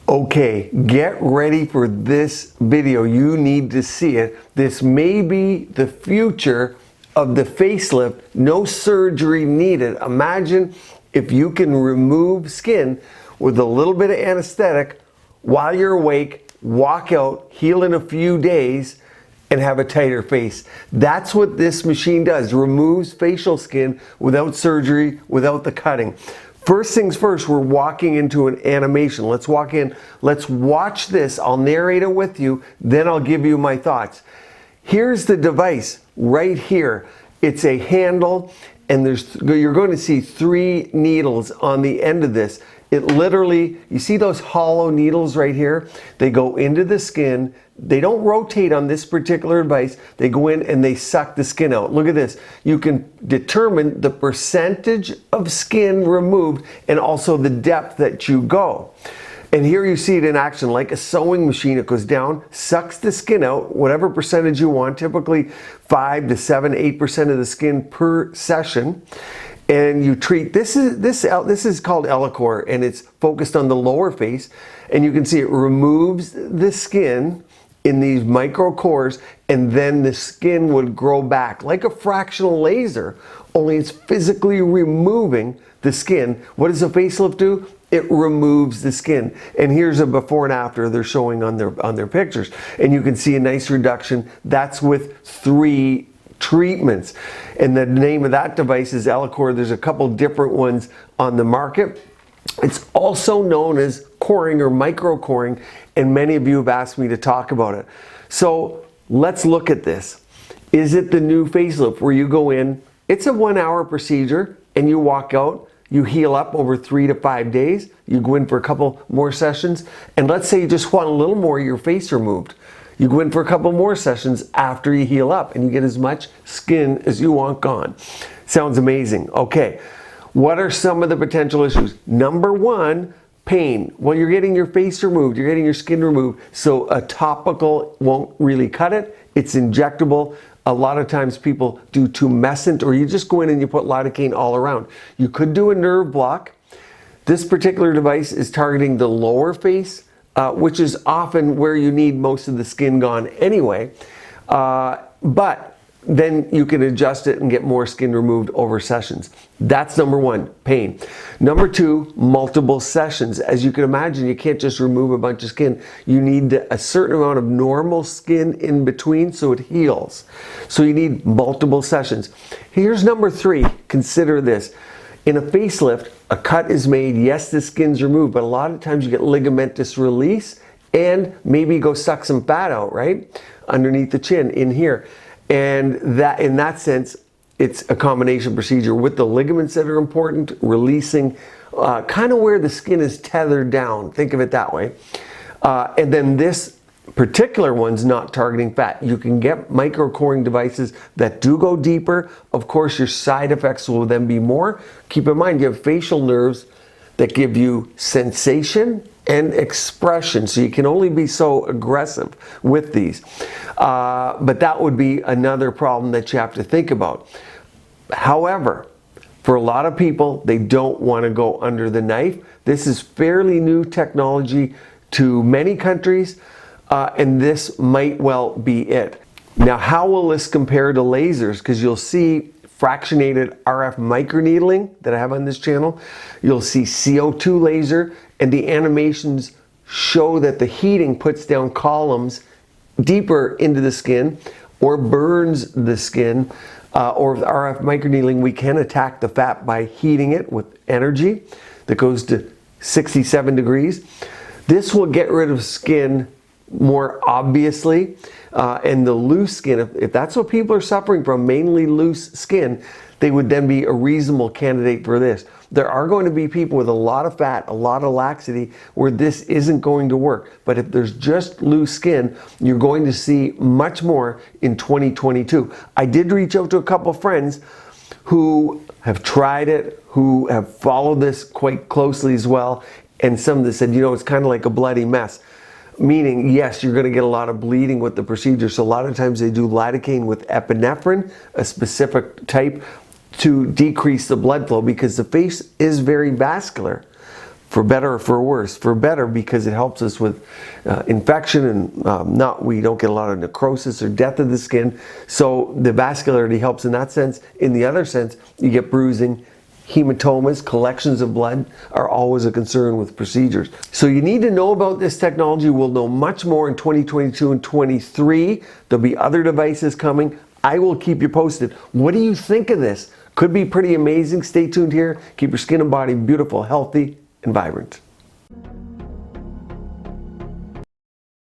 Okay, get ready for this video. You need to see it. This may be the future of the facelift. No surgery needed. Imagine if you can remove skin with a little bit of anesthetic while you're awake, walk out, heal in a few days, and have a tighter face. That's what this machine does. Removes facial skin without surgery, without the cutting. First things first, we're walking into an animation. Let's walk in, let's watch this. I'll narrate it with you, then I'll give you my thoughts. Here's the device right here. It's a handle, and you're going to see 3 needles on the end of this. It literally, you see those hollow needles right here? They go into the skin. They don't rotate on this particular device. They go in and they suck the skin out. Look at this. You can determine the percentage of skin removed and also the depth that you go. And here you see it in action, like a sewing machine. It goes down, sucks the skin out, whatever percentage you want, typically 5 to 7, 8% of the skin per session. And you treat, this is called Elocore, and it's focused on the lower face. And you can see it removes the skin in these micro cores, and then the skin would grow back like a fractional laser, only it's physically removing the skin. What does a facelift do? It removes the skin. And here's a before and after they're showing on their pictures. And you can see a nice reduction. That's with 3 treatments. And the name of that device is Elocore. There's a couple different ones on the market. It's also known as coring or micro coring, and many of you have asked me to talk about it. So let's look at this. Is it the new facelift where you go in, it's a 1-hour procedure, and you walk out, you heal up over 3 to 5 days, you go in for a couple more sessions, and let's say you just want a little more of your face removed. You go in for a couple more sessions after you heal up, and you get as much skin as you want gone. Sounds amazing. Okay. What are some of the potential issues? Number 1, pain. Well, you're getting your face removed, you're getting your skin removed, so a topical won't really cut it. It's injectable. A lot of times people do tumescent, or you just go in and you put lidocaine all around. You could do a nerve block. This particular device is targeting the lower face, which is often where you need most of the skin gone anyway. But then you can adjust it and get more skin removed over sessions. That's number 1, pain. Number 2, multiple sessions. As you can imagine, you can't just remove a bunch of skin. You need a certain amount of normal skin in between so it heals. So you need multiple sessions. Here's number 3, consider this. In a facelift, a cut is made, yes, the skin's removed, but a lot of times you get ligamentous release and maybe go suck some fat out, right? Underneath the chin, in here. And that, in that sense, it's a combination procedure with the ligaments that are important, releasing kind of where the skin is tethered down. Think of it that way. And then this particular one's not targeting fat. You can get micro coring devices that do go deeper. Of course, your side effects will then be more. Keep in mind, you have facial nerves that give you sensation and expression, so you can only be so aggressive with these. But that would be another problem that you have to think about. However, for a lot of people, they don't want to go under the knife. This is fairly new technology to many countries, and this might well be it. Now, how will this compare to lasers? Because you'll see fractionated RF microneedling that I have on this channel. You'll see CO2 laser, and the animations show that the heating puts down columns deeper into the skin or burns the skin. Or with RF microneedling, we can attack the fat by heating it with energy that goes to 67 degrees. This will get rid of skin more obviously, and the loose skin, if that's what people are suffering from, mainly loose skin, they would then be a reasonable candidate for this. There are going to be people with a lot of fat, a lot of laxity, where this isn't going to work. But if there's just loose skin, you're going to see much more in 2022. I did reach out to a couple friends who have tried it, who have followed this quite closely as well, and some of them said, you know, it's kind of like a bloody mess. Meaning, yes, you're going to get a lot of bleeding with the procedure. So a lot of times they do lidocaine with epinephrine, a specific type, to decrease the blood flow, because the face is very vascular. For better or for worse? For better, because it helps us with infection and we don't get a lot of necrosis or death of the skin. So the vascularity helps in that sense. In the other sense, you get bruising. Hematomas, collections of blood are always a concern with procedures. So you need to know about this technology. We'll know much more in 2022 and 23. There'll be other devices coming. I will keep you posted. What do you think of this? Could be pretty amazing. Stay tuned here. Keep your skin and body beautiful, healthy, and vibrant.